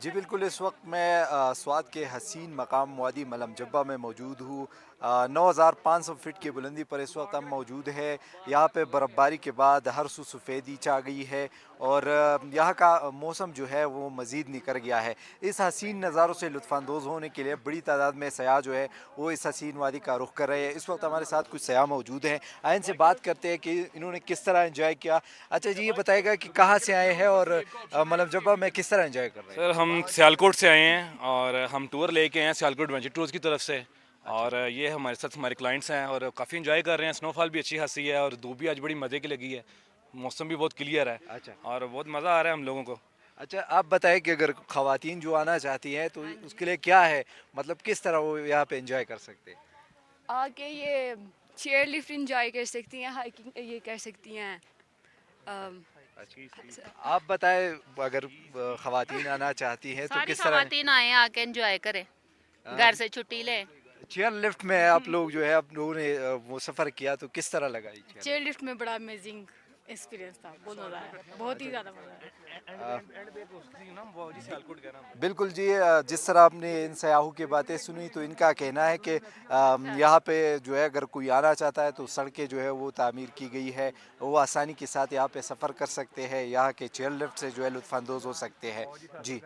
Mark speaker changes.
Speaker 1: جی بالکل، اس وقت میں سوات کے حسین مقام وادی ملم جبہ میں موجود ہوں۔ 9500 فٹ کی بلندی پر اس وقت ہم موجود ہے۔ یہاں پہ برف باری کے بعد ہر سو سفیدی چھا گئی ہے اور یہاں کا موسم جو ہے وہ مزید نکھر گیا ہے۔ اس حسین نظاروں سے لطف اندوز ہونے کے لیے بڑی تعداد میں سیاح جو ہے وہ اس حسین وادی کا رخ کر رہے ہیں۔ اس وقت ہمارے ساتھ کچھ سیاح موجود ہیں، آئیں ان سے بات کرتے ہیں کہ انہوں نے کس طرح انجوائے کیا۔ اچھا جی، یہ بتائے گا کہ کہاں سے آئے ہیں اور ملم جبہ میں کس طرح انجوائے کر رہے ہیں؟
Speaker 2: سر ہم سیالکوٹ سے آئے ہیں اور ہم ٹور لے کے آئے ہیں سیالکوٹ ایڈونچر ٹورز کی طرف سے،
Speaker 1: اچھا
Speaker 2: اور یہ ہمارے ساتھ ہمارے کلائنٹس ہیں اور کافی انجوائے کر رہے ہیں۔ سنو فال بھی اچھی خاصی ہے اور دھوپ بھی آج بڑی مزے کی لگی ہے، موسم بھی بہت کلیئر ہے
Speaker 1: اچھا
Speaker 2: اور بہت مزہ آ رہا ہے ہم لوگوں کو۔
Speaker 1: اچھا، آپ بتائیں کہ اگر خواتین جو آنا چاہتی ہیں تو اس کے لیے کیا ہے، مطلب کس طرح وہ یہاں پہ انجوائے کر سکتے ہیں؟
Speaker 3: آ کے یہ چیئر لفٹ انجوائے کر سکتی ہیں، ہائکنگ یہ کر سکتی ہیں۔
Speaker 1: آپ بتائیں اگر خواتین آنا چاہتی ہیں تو
Speaker 4: ساری
Speaker 1: کس طرح؟
Speaker 4: خواتین آئیں آ کے انجوائے کریں، گھر سے چھٹی لیں۔
Speaker 1: چیئر لفٹ میں آپ لوگ جو ہے آپ لوگوں نے وہ سفر کیا تو کس طرح لگا یہ چیئر
Speaker 3: چیئر لفٹ میں بڑا امیزنگ ایکسپیرینس تھا، بہت مزہ آیا، بہت ہی زیادہ مزہ آیا۔
Speaker 1: بالکل جی، جس طرح آپ نے ان سیاحوں کی باتیں سنی تو ان کا کہنا ہے کہ یہاں پہ جو ہے اگر کوئی آنا چاہتا ہے تو سڑکیں جو ہے وہ تعمیر کی گئی ہے، وہ آسانی کے ساتھ یہاں پہ سفر کر سکتے ہیں، یہاں کے چیئر لفٹ سے جو ہے لطف اندوز ہو سکتے ہیں۔ جی